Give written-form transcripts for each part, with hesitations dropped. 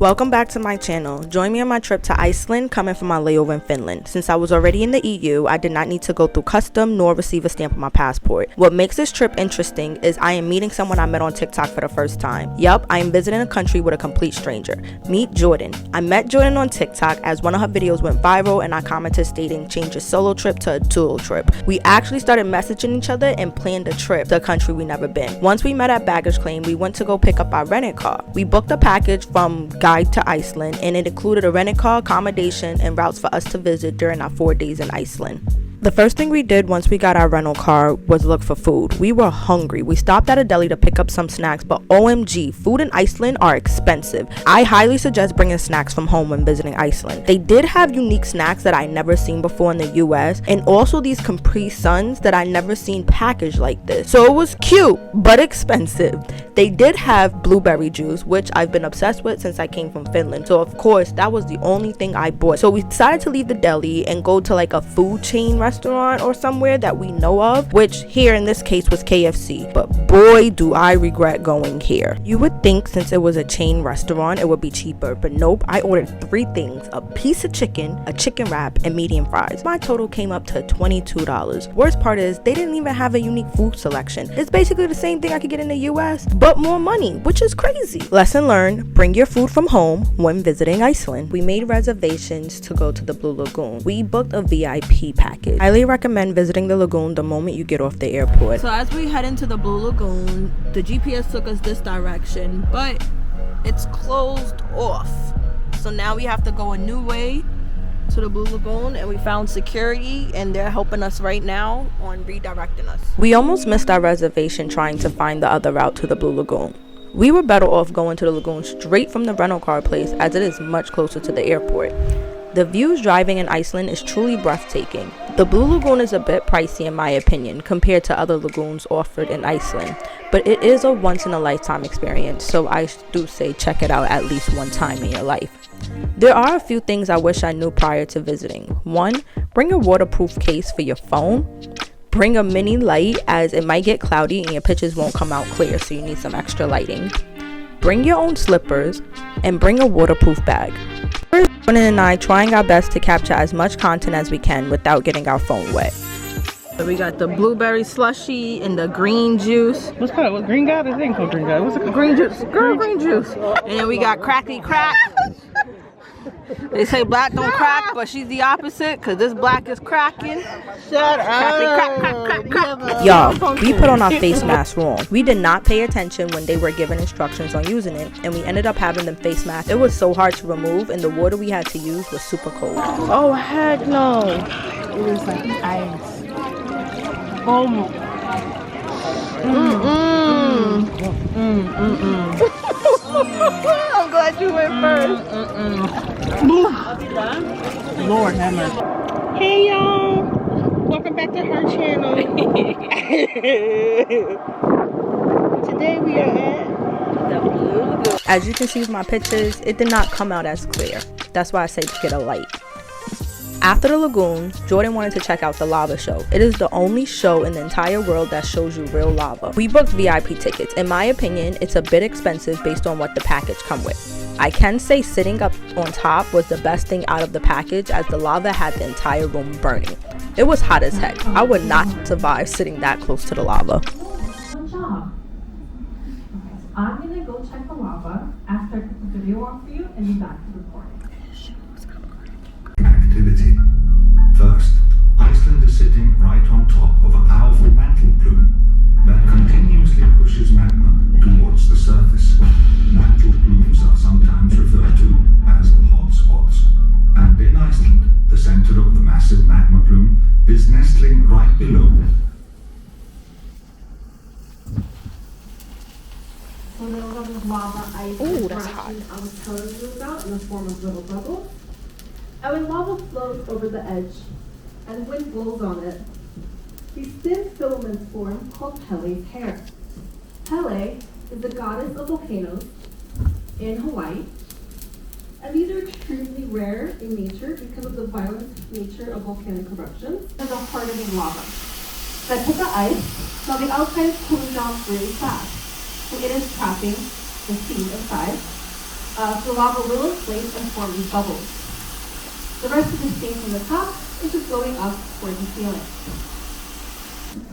Welcome back to my channel. Join me on my trip to Iceland, coming from my layover in Finland. Since I was already in the EU, I did not need to go through custom nor receive a stamp on my passport. What makes this trip interesting is I am meeting someone I met on TikTok for the first time. Yup, I am visiting a country with a complete stranger. Meet Jordan. I met Jordan on TikTok as one of her videos went viral and I commented stating change your solo trip to a dual trip. We actually started messaging each other and planned a trip to a country we never been. Once we met at baggage claim, we went to go pick up our rented car. We booked a package from Guide to Iceland, and it included a rented car, accommodation, and routes for us to visit during our 4 days in Iceland. The first thing we did once we got our rental car was look for food. We were hungry. We stopped at a deli to pick up some snacks, but OMG, food in Iceland are expensive. I highly suggest bringing snacks from home when visiting Iceland. They did have unique snacks that I never seen before in the US, and also these Capri Suns that I never seen packaged like this. So it was cute, but expensive. They did have blueberry juice, which I've been obsessed with since I came from Finland. So of course, that was the only thing I bought. So we decided to leave the deli and go to like a food chain restaurant or somewhere that we know of, which here in this case was KFC, but boy do I regret going here. You would think since it was a chain restaurant it would be cheaper, but nope. I ordered 3 things: a piece of chicken, a chicken wrap, and medium fries. My total came up to $22. Worst part is they didn't even have a unique food selection. It's basically the same thing I could get in the US, but more money, which is crazy. Lesson learned: bring your food from home when visiting Iceland. We made reservations to go to the Blue Lagoon. We booked a VIP package. Highly recommend visiting the lagoon the moment you get off the airport. So as we head into the Blue Lagoon, the GPS took us this direction, but it's closed off. So now we have to go a new way to the Blue Lagoon, and we found security and they're helping us right now on redirecting us. We almost missed our reservation trying to find the other route to the Blue Lagoon. We were better off going to the lagoon straight from the rental car place as it is much closer to the airport. The views driving in Iceland is truly breathtaking. The Blue Lagoon is a bit pricey in my opinion compared to other lagoons offered in Iceland, but it is a once-in-a-lifetime experience, so I do say check it out at least one time in your life. There are a few things I wish I knew prior to visiting. 1. Bring a waterproof case for your phone. Bring a mini light as it might get cloudy and your pictures won't come out clear, so you need some extra lighting. Bring your own slippers and bring a waterproof bag. Jordan and I trying our best to capture as much content as we can without getting our phone wet. So we got the blueberry slushy and the green juice. What's called? What green guy? This ain't called green guy. What's it called? Green juice. Girl, green juice. And then we got cracky crack. They say black don't crack, but she's the opposite because this black is cracking. Shut up. Crack. Y'all, we put on our face masks wrong. We did not pay attention when they were given instructions on using it, and we ended up having them face masks. It was so hard to remove, and the water we had to use was super cold. Oh, heck no. It was like ice. I'm glad you went first. Lord have mercy. Hey y'all, welcome back to her channel. Today we are at the Blue Lagoon. As you can see with my pictures, it did not come out as clear. That's why I say to get a light. After the lagoon, Jordan wanted to check out the lava show. It is the only show in the entire world that shows you real lava. We booked VIP tickets. In my opinion, it's a bit expensive based on what the package come with. I can say sitting up on top was the best thing out of the package as the lava had the entire room burning. It was hot as heck. I would not survive sitting that close to the lava. Good job. Okay, so I'm gonna go check the lava after I put the video on for you and be back to recording. Activity. First, Iceland is sitting right on top of a powerful mantle plume that continuously pushes magma towards the surface. Mantle plumes are sometimes referred to as hotspots, and in Iceland, the center of the massive magma plume is nestling right below. So there was this lava ice that's hot. I was telling you about in the form of little bubbles. And when lava flows over the edge and wind blows on it, these thin filaments form called Pele's hair. Pele is the goddess of volcanoes in Hawaii, and these are extremely rare in nature because of the violent nature of volcanic eruptions and the hardening lava. So I put the ice, now the outside is cooling down really fast, so it is trapping the steam inside. The lava will inflate and form these bubbles. The rest of the steam from the top is just going up towards the ceiling.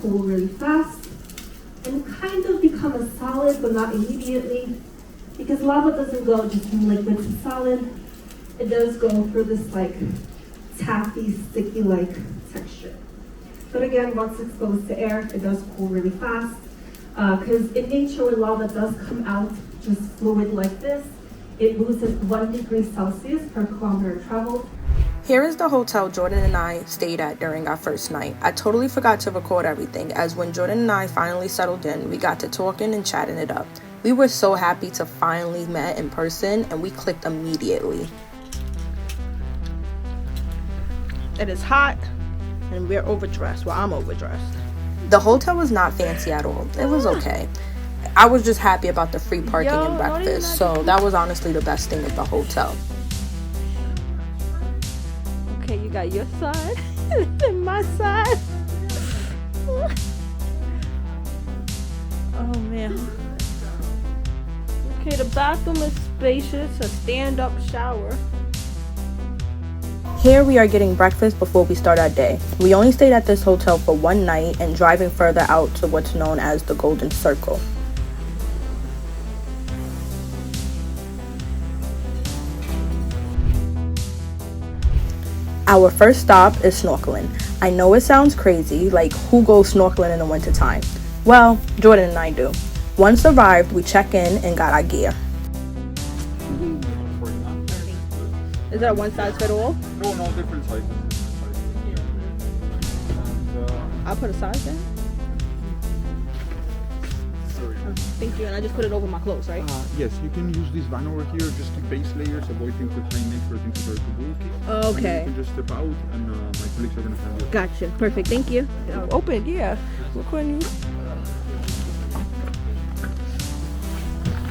Cool really fast and kind of become a solid, but not immediately, because lava doesn't go just from liquid to solid. It does go through this like taffy, sticky-like texture. But again, once exposed to air, it does cool really fast. Because in nature, when lava does come out just fluid like this, it loses 1 degree Celsius per kilometer traveled. Here is the hotel Jordan and I stayed at during our first night. I totally forgot to record everything, as when Jordan and I finally settled in, we got to talking and chatting it up. We were so happy to finally meet in person, and we clicked immediately. It is hot and we're overdressed. Well, I'm overdressed. The hotel was not fancy at all. It was okay. I was just happy about the free parking and breakfast, so that was honestly the best thing of the hotel. Okay, you got your side and my side. Oh man. Okay, the bathroom is spacious, a stand-up shower. Here we are getting breakfast before we start our day. We only stayed at this hotel for one night and driving further out to what's known as the Golden Circle. Our first stop is snorkeling. I know it sounds crazy, like who goes snorkeling in the wintertime? Well, Jordan and I do. Once arrived, we check in and got our gear. Is that one size fit all? No, different sizes. I'll put a size down. Sorry. Thank you, and I just put it over my clothes, right? Yes, you can use this van over here just to base layers, avoid things with plain nature, things that are too bulky. Okay. And you can just step out, and my colleagues are going to handle it. Gotcha. Perfect. Thank you. Open, yeah. Look on you.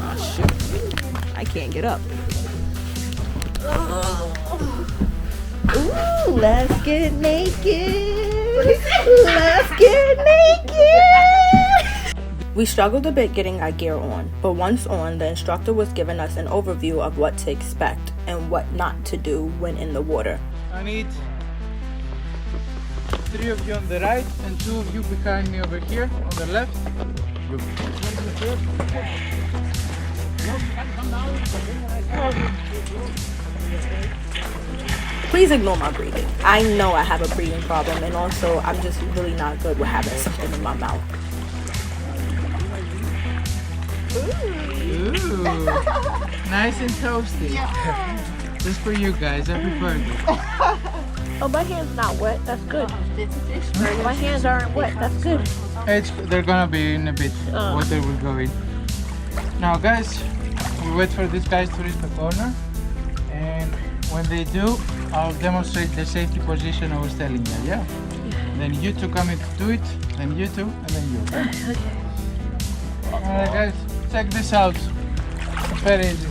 Oh, shoot. I can't get up. Ooh, let's get naked. Let's get naked. We struggled a bit getting our gear on, but once on, the instructor was giving us an overview of what to expect and what not to do when in the water. I need 3 of you on the right and 2 of you behind me over here on the left. Please ignore my breathing. I know I have a breathing problem, and also I'm just really not good with having something in my mouth. Ooh, nice and toasty. Just for you guys, happy birthday. Oh, my hand's not wet. That's good. My hands aren't wet. That's good. They're gonna be in a bit. Water will go in. Now, guys, we wait for these guys to reach the corner, and when they do, I'll demonstrate the safety position I was telling you. Yeah. Then you two come in to do it. Then you two, and then you. Okay. Alright, guys, check this out. It's very easy.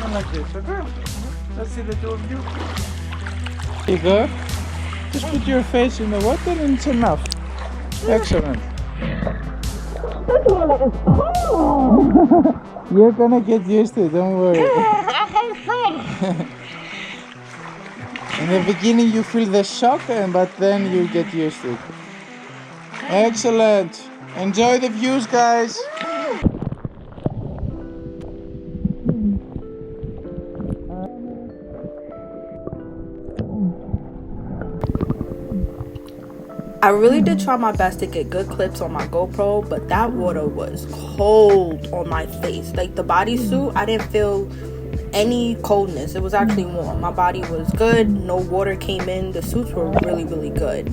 And like this, okay? Let's see the 2 of you. Here you go. Just put your face in the water and it's enough. Excellent. You're gonna get used to it, don't worry. In the beginning you feel the shock, but then you get used to it. Excellent. Enjoy the views, guys. I really did try my best to get good clips on my GoPro, but that water was cold on my face. Like the bodysuit, I didn't feel any coldness. It was actually warm. My body was good. No water came in. The suits were really, really good.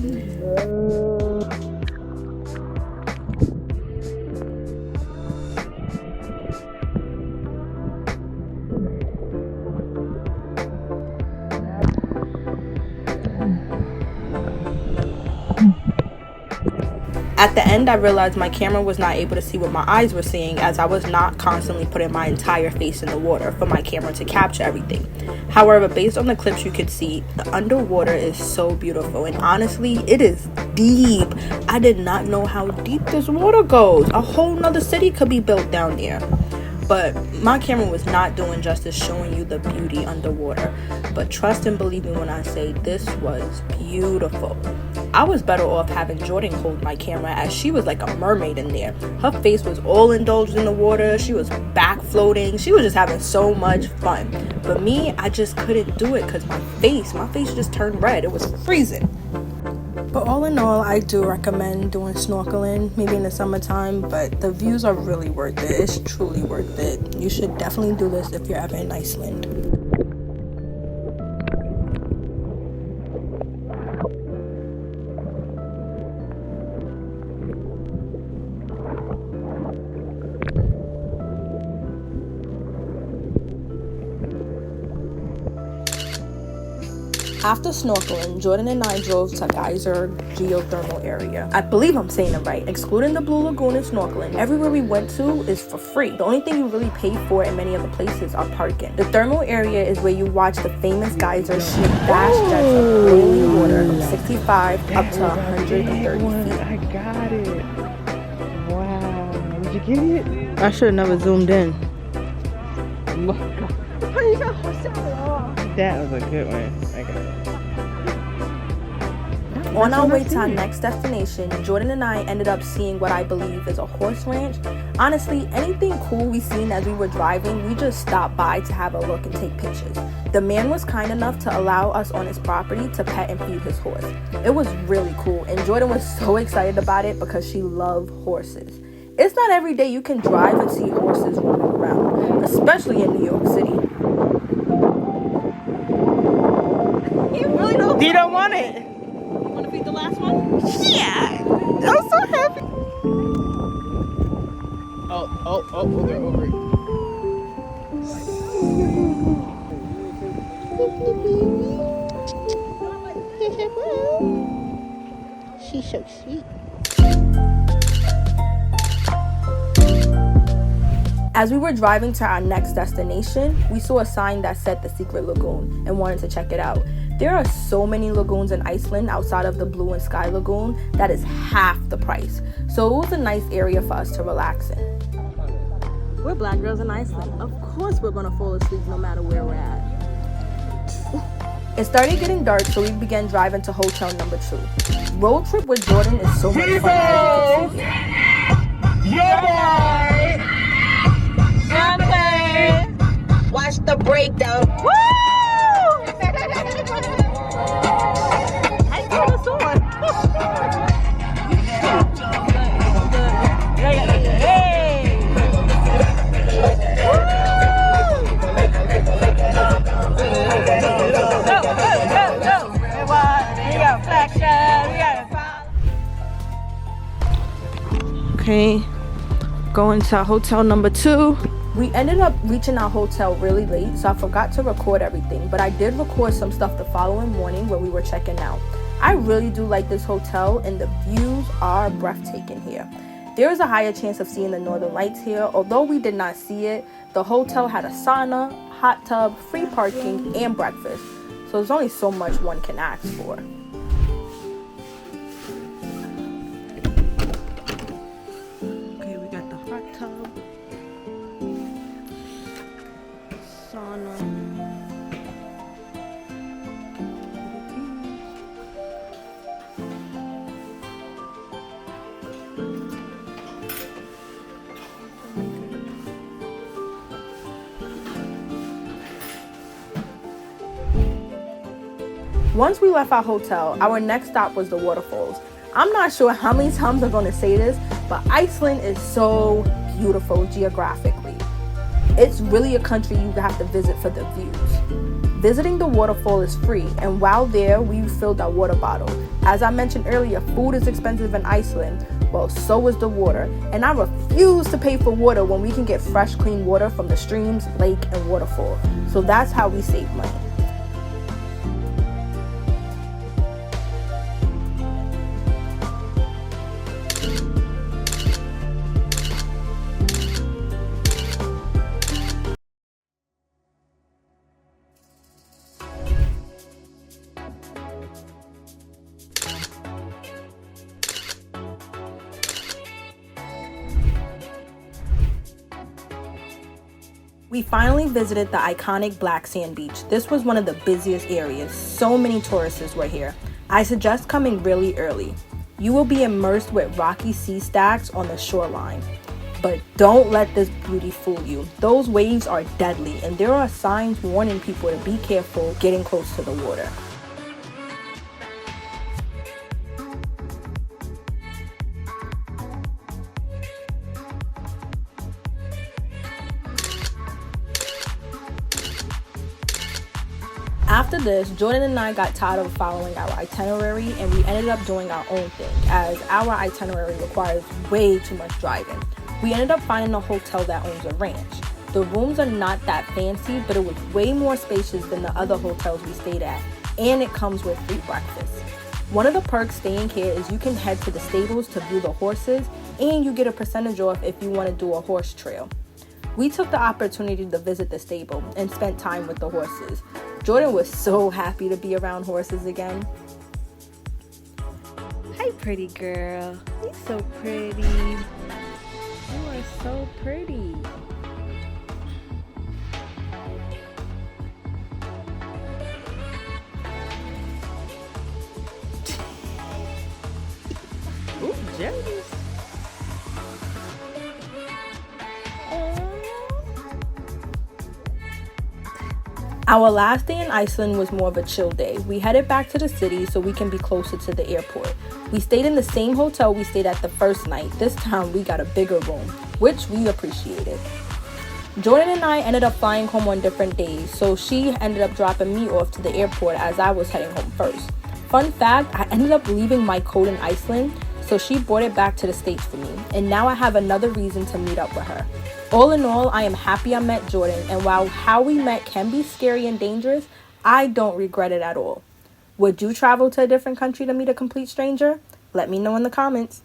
At the end, I realized my camera was not able to see what my eyes were seeing, as I was not constantly putting my entire face in the water for my camera to capture everything. However, based on the clips you could see, the underwater is so beautiful, and honestly, it is deep. I did not know how deep this water goes. A whole nother city could be built down there. But my camera was not doing justice showing you the beauty underwater. But trust and believe me when I say this was beautiful. I was better off having Jordan hold my camera, as she was like a mermaid in there. Her face was all indulged in the water. She was back floating. She was just having so much fun. But me, I just couldn't do it because my face just turned red. It was freezing. But all in all, I do recommend doing snorkeling, maybe in the summertime, but the views are really worth it. It's truly worth it. You should definitely do this if you're ever in Iceland. After snorkeling, Jordan and I drove to Geyser geothermal area. I believe I'm saying it right. Excluding the Blue Lagoon and snorkeling, everywhere we went to is for free. The only thing you really pay for in many other places are parking. The thermal area is where you watch the famous geyser shoot fast jets of boiling water from 65 up to 130 feet. I got it. Wow. Did you get it? I should have never zoomed in. That was a good one. I got it. On our way to our next destination, Jordan and I ended up seeing what I believe is a horse ranch. Honestly, anything cool we seen as we were driving, we just stopped by to have a look and take pictures. The man was kind enough to allow us on his property to pet and feed his horse. It was really cool, and Jordan was so excited about it because she loved horses. It's not every day you can drive and see horses roaming around, especially in New York City. You don't want it? You want to feed the last one? Yeah! I'm so happy. Oh, they're over it. She's so sweet. As we were driving to our next destination, we saw a sign that said the Secret Lagoon and wanted to check it out. There are so many lagoons in Iceland outside of the Blue and Sky Lagoon that is half the price. So it was a nice area for us to relax in. We're black girls in Iceland. Of course we're gonna fall asleep no matter where we're at. It started getting dark, so we began driving to hotel number 2. Road trip with Jordan is so much fun, as you can see. Watch the breakdown. Woo! I know this one. Okay, going to hotel number 2. We ended up reaching our hotel really late, so I forgot to record everything, but I did record some stuff the following morning when we were checking out. I really do like this hotel, and the views are breathtaking here. There is a higher chance of seeing the northern lights here. Although we did not see it, the hotel had a sauna, hot tub, free parking, and breakfast, so there's only so much one can ask for. Okay, we got the hot tub, sauna. Once we left our hotel, our next stop was the waterfalls. I'm not sure how many times I'm going to say this, but Iceland is so beautiful geographically. It's really a country you have to visit for the views. Visiting the waterfall is free, and while there, we filled our water bottle. As I mentioned earlier, food is expensive in Iceland, well, so is the water, and I refuse to pay for water when we can get fresh, clean water from the streams, lake, and waterfall. So that's how we save money. We finally visited the iconic black sand beach. This was one of the busiest areas. So many tourists were here. I suggest coming really early. You will be immersed with rocky sea stacks on the shoreline. But don't let this beauty fool you. Those waves are deadly, and there are signs warning people to be careful getting close to the water. After this, Jordan and I got tired of following our itinerary, and we ended up doing our own thing, as our itinerary requires way too much driving. We ended up finding a hotel that owns a ranch. The rooms are not that fancy, but it was way more spacious than the other hotels we stayed at, and it comes with free breakfast. One of the perks staying here is you can head to the stables to view the horses, and you get a percentage off if you want to do a horse trail. We took the opportunity to visit the stable and spent time with the horses. Jordan was so happy to be around horses again. Hi, pretty girl. You're so pretty. You are so pretty. Ooh, jealous. Our last day in Iceland was more of a chill day. We headed back to the city so we can be closer to the airport. We stayed in the same hotel we stayed at the first night. This time we got a bigger room, which we appreciated. Jordan and I ended up flying home on different days, so she ended up dropping me off to the airport as I was heading home first. Fun fact, I ended up leaving my coat in Iceland, so she brought it back to the States for me, and now I have another reason to meet up with her. All in all, I am happy I met Jordan, and while how we met can be scary and dangerous, I don't regret it at all. Would you travel to a different country to meet a complete stranger? Let me know in the comments.